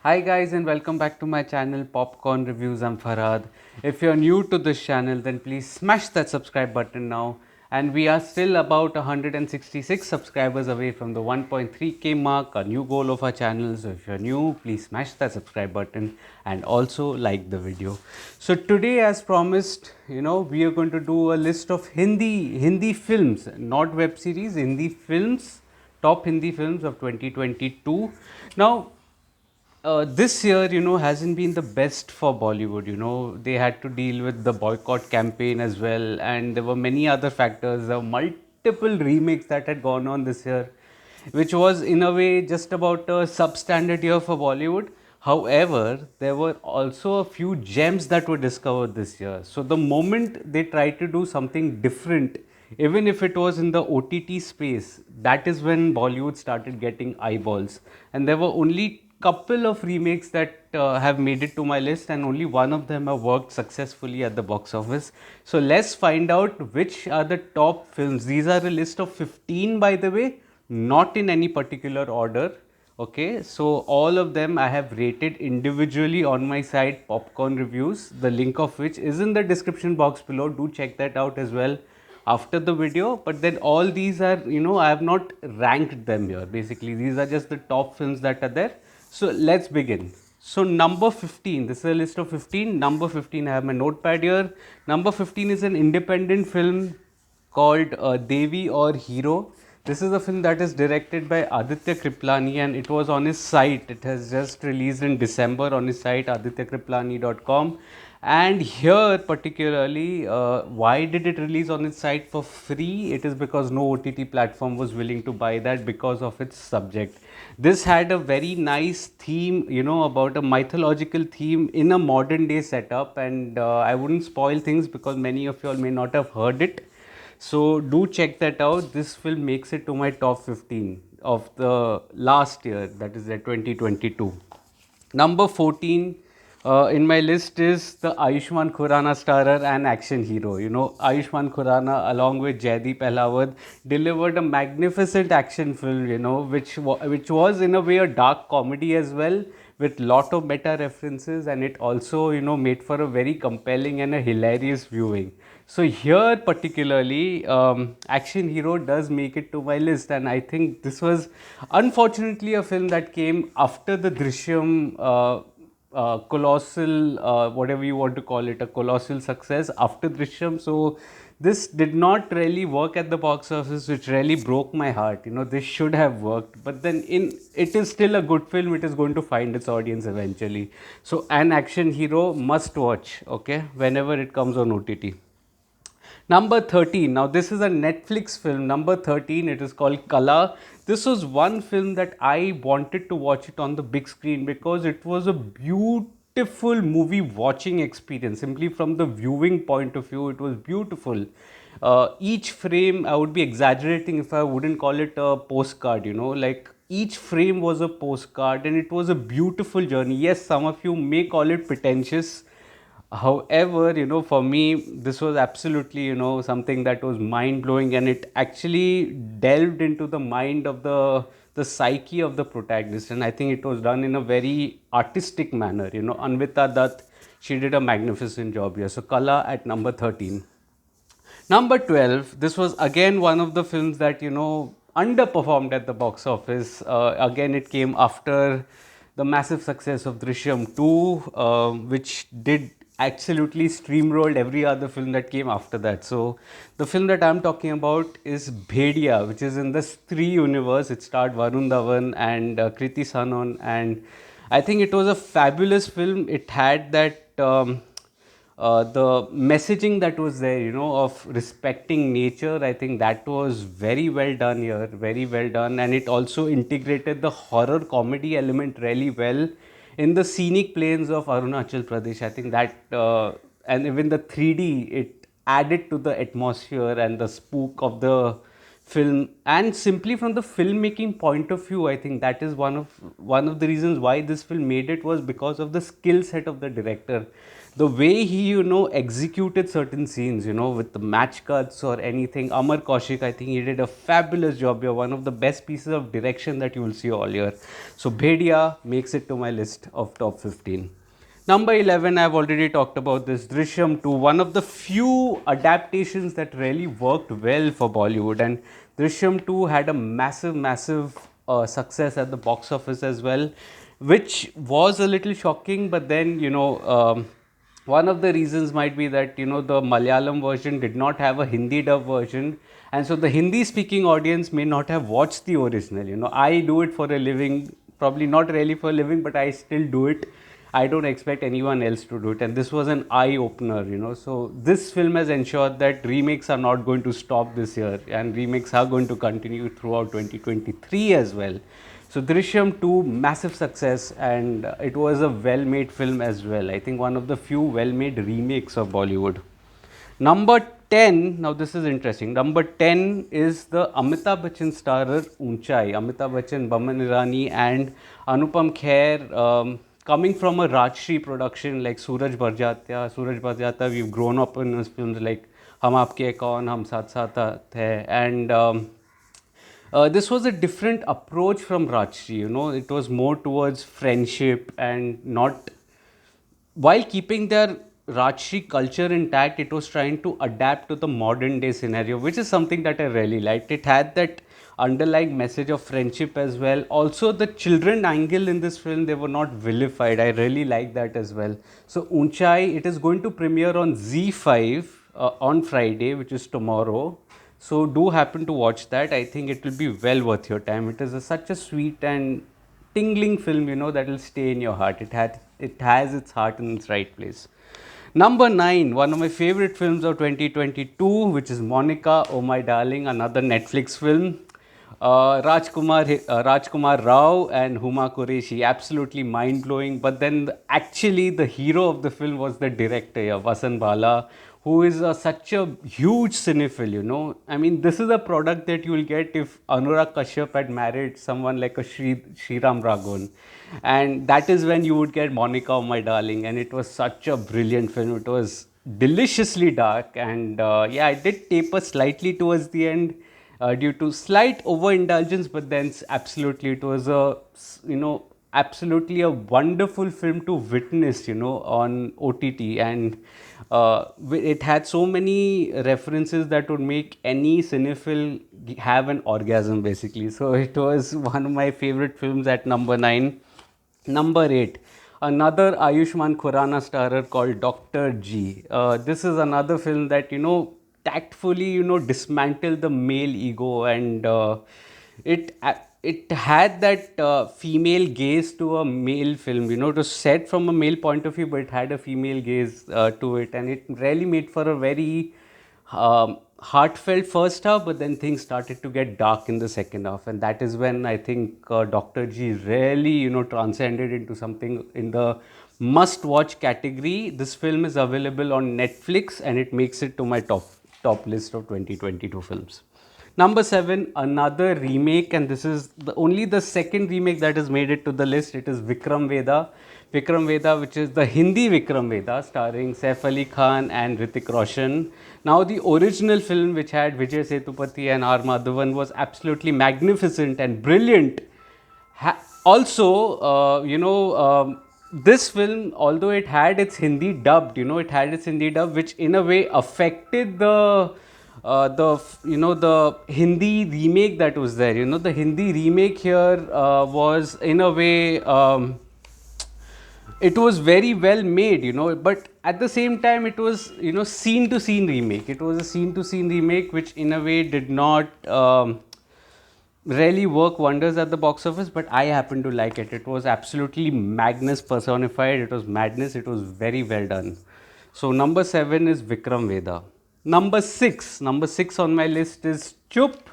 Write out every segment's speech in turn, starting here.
Hi guys and welcome back to my channel Popcorn Reviews. I'm Farhad. If you're new to this channel then please smash that subscribe button now, and we are still about 166 subscribers away from the 1.3k mark, a new goal of our channel. So if you're new, please smash that subscribe button and also like the video. So today, as promised, we are going to do a list of Hindi films, not web series, Hindi films, top Hindi films of 2022. Now this year, hasn't been the best for Bollywood. They had to deal with the boycott campaign as well, and there were many other factors. There were multiple remakes that had gone on this year, which was in a way just about a substandard year for Bollywood. However, there were also a few gems that were discovered this year. So the moment they tried to do something different, even if it was in the OTT space, that is when Bollywood started getting eyeballs. And there were only couple of remakes that have made it to my list, and only one of them have worked successfully at the box office. So let's find out which are the top films. These are a list of 15, by the way, not in any particular order. Okay, so all of them I have rated individually on my site Popcorn Reviews, the link of which is in the description box below. Do check that out as well after the video. But then all these are, I have not ranked them here. Basically, these are just the top films that are there. So let's begin. So number 15, this is a list of 15. Number 15, I have my notepad here. Number 15 is an independent film called Devi or Hero. This is a film that is directed by Aditya Kriplani, and it was on his site. It has just released in December on his site adityakriplani.com. And here particularly, why did it release on its site for free? It is because no OTT platform was willing to buy that because of its subject. This had a very nice theme, about a mythological theme in a modern day setup, and I wouldn't spoil things because many of you all may not have heard it. So do check that out. This film makes it to my top 15 of the last year, that is the 2022. Number 14 in my list is the Ayushmann Khurrana starrer and action hero. Ayushmann Khurrana along with Jaideep Ahlawat delivered a magnificent action film, which was in a way a dark comedy as well, with lot of meta references, and it also, made for a very compelling and a hilarious viewing. So here particularly, Action Hero does make it to my list, and I think this was unfortunately a film that came after the Drishyam colossal, whatever you want to call it, a colossal success after Drishyam. So this did not really work at the box office, which really broke my heart. This should have worked, but then it is still a good film. It is going to find its audience eventually. So an Action Hero must watch, okay, whenever it comes on OTT. Number 13. Now, this is a Netflix film. Number 13. It is called Kala. This was one film that I wanted to watch it on the big screen because it was a beautiful movie watching experience. Simply from the viewing point of view, it was beautiful. Each frame, I would be exaggerating if I wouldn't call it a postcard, like each frame was a postcard, and it was a beautiful journey. Yes, some of you may call it pretentious. However, for me, this was absolutely, something that was mind blowing, and it actually delved into the mind of the psyche of the protagonist. And I think it was done in a very artistic manner. Anvita Dutt, she did a magnificent job here. So, Kala at number 13. Number 12, this was again one of the films that, underperformed at the box office. Again, it came after the massive success of Drishyam 2, which did absolutely streamrolled every other film that came after that. So, the film that I'm talking about is Bhedia, which is in the Stree universe. It starred Varun Dhawan and Kriti Sanon, and I think it was a fabulous film. It had that. The messaging that was there, of respecting nature, I think that was very well done here, very well done. And it also integrated the horror comedy element really well in the scenic plains of Arunachal Pradesh. I think that, and even the 3D, it added to the atmosphere and the spook of the film, and simply from the filmmaking point of view, I think that is one of the reasons why this film made it, was because of the skill set of the director. The way he, executed certain scenes, with the match cuts or anything. Amar Kaushik, I think he did a fabulous job here. One of the best pieces of direction that you will see all year. So Bhedia makes it to my list of top 15. Number 11, I've already talked about this, Drishyam 2, one of the few adaptations that really worked well for Bollywood. And Drishyam 2 had a massive success at the box office as well, which was a little shocking. But then, one of the reasons might be that, the Malayalam version did not have a Hindi dub version. And so the Hindi speaking audience may not have watched the original. I do it for a living, probably not really for a living, but I still do it. I don't expect anyone else to do it, and this was an eye opener, So this film has ensured that remakes are not going to stop this year, and remakes are going to continue throughout 2023 as well. So Drishyam 2, massive success, and it was a well-made film as well. I think one of the few well-made remakes of Bollywood. Number 10, now this is interesting. Number 10 is the Amitabh Bachchan starrer Unchai. Amitabh Bachchan, Baman Irani, and Anupam Kher, coming from a Rajshri production like Suraj Barjatya. Suraj Barjatya, we've grown up in his films like Hum Aapke Kaun, Hum Saath Saath Hai, and this was a different approach from Rajshri. It was more towards friendship and not, while keeping their Rajshri culture intact, it was trying to adapt to the modern day scenario, which is something that I really liked. It had that underlying message of friendship as well. Also, the children angle in this film, they were not vilified. I really like that as well. So, Unchai, it is going to premiere on Z5 on Friday, which is tomorrow. So, do happen to watch that. I think it will be well worth your time. It is such a sweet and tingling film, that will stay in your heart. It has its heart in its right place. Number 9, one of my favorite films of 2022, which is Monica, Oh My Darling, another Netflix film. Rajkumar Rao and Huma Qureshi, absolutely mind blowing. But then, actually, the hero of the film was the director, Vasan Bala, who is such a huge cinephile. I mean, this is a product that you will get if Anurag Kashyap had married someone like a Sriram Raghavan. And that is when you would get Monica, Oh My Darling. And it was such a brilliant film. It was deliciously dark. And yeah, I did taper slightly towards the end due to slight overindulgence. But then, absolutely, it was absolutely a wonderful film to witness, on OTT. And it had so many references that would make any cinephile have an orgasm, basically. So it was one of my favorite films at number 9. Number 8, another Ayushmann Khurrana starrer called Dr. G. This is another film that, tactfully, dismantled the male ego, and it had that female gaze to a male film. It was set from a male point of view, but it had a female gaze to it, and it really made for a very heartfelt first half, but then things started to get dark in the second half, and that is when I think Dr. G really, transcended into something in the must-watch category. This film is available on Netflix, and it makes it to my top list of 2022 films. Number 7, another remake, and this is only the second remake that has made it to the list. It is Vikram Veda. Vikram Veda, which is the Hindi Vikram Veda, starring Saif Ali Khan and Hrithik Roshan. Now, the original film, which had Vijay Sethupathi and R. Madhavan, was absolutely magnificent and brilliant. This film, although it had its Hindi dubbed, which in a way affected the Hindi remake that was there. The Hindi remake here was in a way, it was very well made, but at the same time it was, scene to scene remake. It was a scene to scene remake, which in a way did not really work wonders at the box office, but I happen to like it. It was absolutely madness personified. It was madness. It was very well done. So number 7 is Vikram Veda. Number 6 on my list is Chup.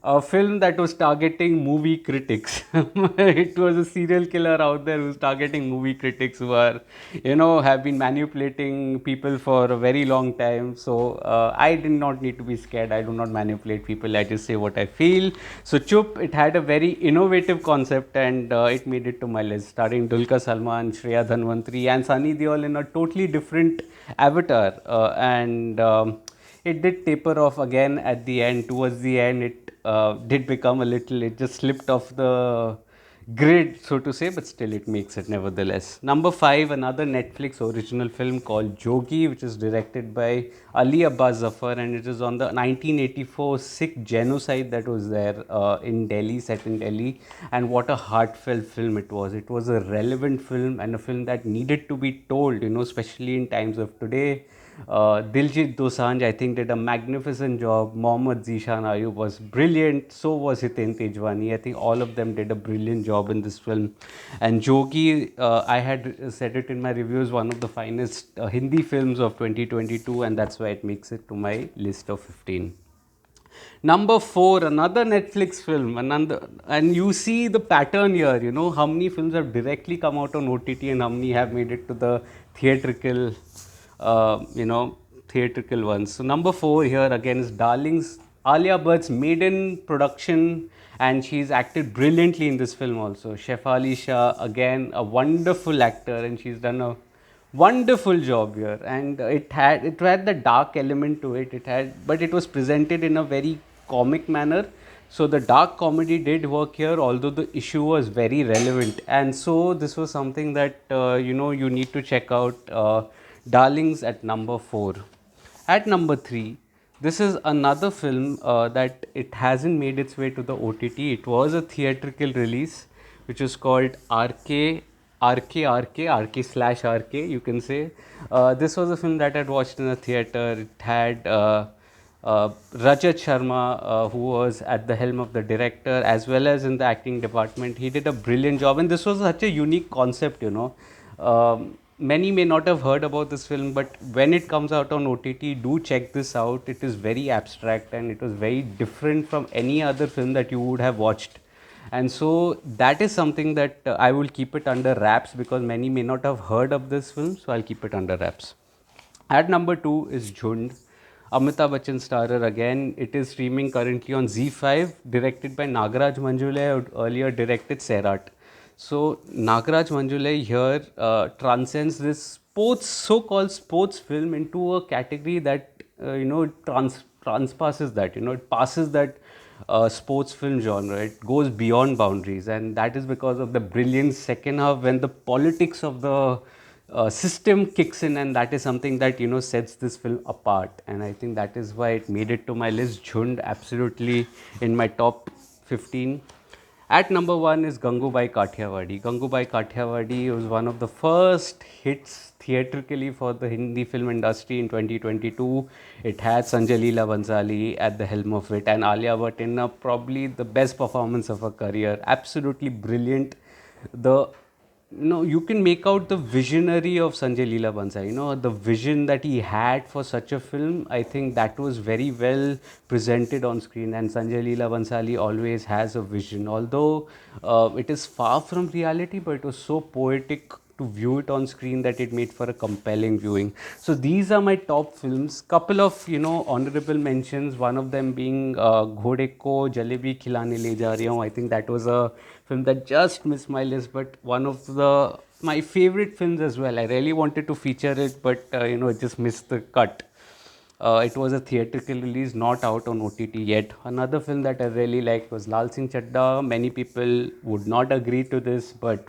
a film that was targeting movie critics. It was a serial killer out there who's targeting movie critics who are, have been manipulating people for a very long time. So I did not need to be scared. I do not manipulate people. I just say what I feel. So Chup, it had a very innovative concept, and it made it to my list, starring Dulquer Salman, Shreya Dhanvantri, and Sunny Deol in a totally different avatar. And it did taper off again at the end. Towards the end, it did become a little, it just slipped off the grid, so to say, but still it makes it nevertheless. Number five, another Netflix original film called Jogi, which is directed by Ali Abbas Zafar, and it is on the 1984 Sikh genocide that was there in Delhi, set in Delhi. And what a heartfelt film it was. It was a relevant film and a film that needed to be told, especially in times of today. Diljit Dosanjh, I think, did a magnificent job. Mohammad Zishan Ayub was brilliant. So was Hiten Tejwani. I think all of them did a brilliant job in this film. And Jogi, I had said it in my reviews, one of the finest Hindi films of 2022, and that's why it makes it to my list of 15. Number four, another Netflix film, and you see the pattern here. How many films have directly come out on OTT and how many have made it to the theatrical, theatrical ones. So number four here again is Darlings, Alia Bhatt's maiden production, and she's acted brilliantly in this film also. Shefali Shah, again a wonderful actor, and she's done a wonderful job here. And it had the dark element to it. But it was presented in a very comic manner. So the dark comedy did work here, although the issue was very relevant. And so this was something that you need to check out. Darlings at number four. At number three, this is another film that it hasn't made its way to the OTT. It was a theatrical release, which is called RK/RK, you can say. This was a film that I had watched in a theater. It had Rajat Sharma, who was at the helm of the director, as well as in the acting department. He did a brilliant job, and this was such a unique concept. Many may not have heard about this film, but when it comes out on OTT, do check this out. It is very abstract and it was very different from any other film that you would have watched. And so that is something that I will keep it under wraps, because many may not have heard of this film, so I'll keep it under wraps. At number two is Jhund. Amitabh Bachchan starrer again. It is streaming currently on Z5, directed by Nagaraj Manjule, who earlier directed Sairat. So Nagaraj Manjule here transcends this so-called sports film into a category that transpasses that. It passes that sports film genre. It goes beyond boundaries, and that is because of the brilliant second half when the politics of the system kicks in, and that is something that sets this film apart. And I think that is why it made it to my list. Jhund, absolutely in my top 15. At number one is Gangubai Kathiawadi. Gangubai Kathiawadi was one of the first hits theatrically for the Hindi film industry in 2022. It had Sanjay Leela Bhansali at the helm of it, and Alia Bhatt in probably the best performance of her career. Absolutely brilliant. You can make out the visionary of Sanjay Leela Bhansali, the vision that he had for such a film. I think that was very well presented on screen, and Sanjay Leela Bhansali always has a vision, although it is far from reality, but it was so poetic to view it on screen that it made for a compelling viewing. So these are my top films. Couple of honorable mentions, one of them being Ghode Ko Jalebi Khilane Le Ja Rahi Hu. I think that was a film that just missed my list, but one of my favorite films as well. I really wanted to feature it, but it just missed the cut. It was a theatrical release, not out on OTT yet. Another film that I really liked was Lal Singh Chadda. Many people would not agree to this, but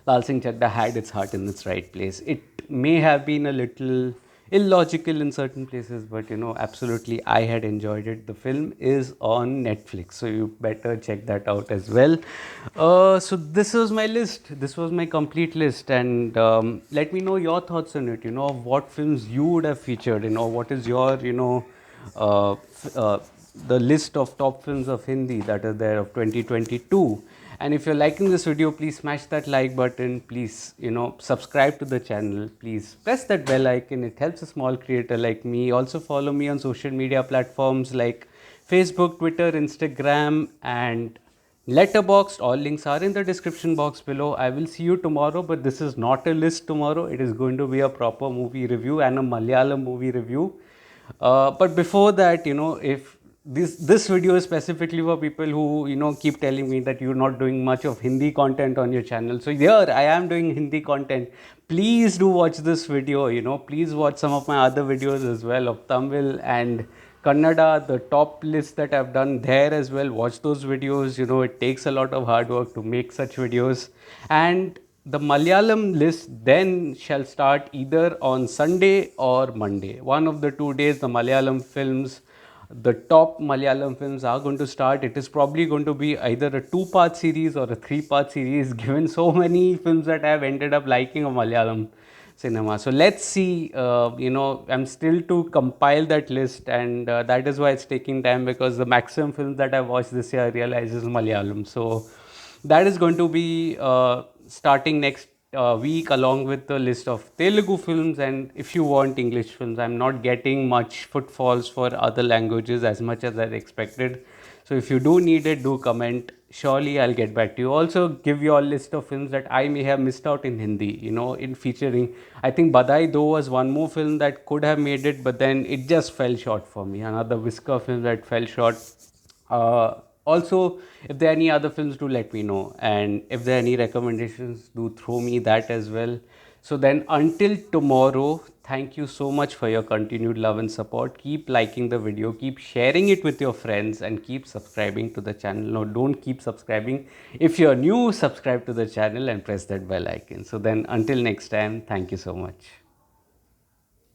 Lal Singh Chadda had its heart in its right place. It may have been a little illogical in certain places, but absolutely I had enjoyed it. The film is on Netflix, so you better check that out as well. So this was my list. This was my complete list, and let me know your thoughts on it. Of what films you would have featured. What is your the list of top films of Hindi that are there of 2022. And if you're liking this video, please smash that like button. Please, subscribe to the channel. Please press that bell icon. It helps a small creator like me. Also follow me on social media platforms like Facebook, Twitter, Instagram, and Letterboxd. All links are in the description box below. I will see you tomorrow, but this is not a list tomorrow. It is going to be a proper movie review and a Malayalam movie review. But before that, if this video is specifically for people who keep telling me that you're not doing much of Hindi content on your channel. So here I am doing Hindi content. Please do watch this video. Please watch some of my other videos as well of Tamil and Kannada, the top list that I've done there as well. Watch those videos. It takes a lot of hard work to make such videos. And the Malayalam list then shall start either on Sunday or Monday. One of the 2 days, the Malayalam films, the top Malayalam films are going to start. It is probably going to be either a 2-part series or a 3-part series, given so many films that I have ended up liking of Malayalam cinema. So let's see. I'm still to compile that list, and that is why it's taking time, because the maximum films that I watched this year I realize is Malayalam. So that is going to be starting next week, along with the list of Telugu films. And if you want English films, I'm not getting much footfalls for other languages as much as I expected. So if you do need it, do comment. Surely I'll get back to you. Also give you a list of films that I may have missed out in Hindi, in featuring. I think Badai Do was one more film that could have made it, but then it just fell short for me. Another Whisker film that fell short. Also, if there are any other films, do let me know. And if there are any recommendations, do throw me that as well. So then until tomorrow, thank you so much for your continued love and support. Keep liking the video, keep sharing it with your friends, and keep subscribing to the channel. No, don't keep subscribing. If you're new, subscribe to the channel and press that bell icon. So then until next time, thank you so much.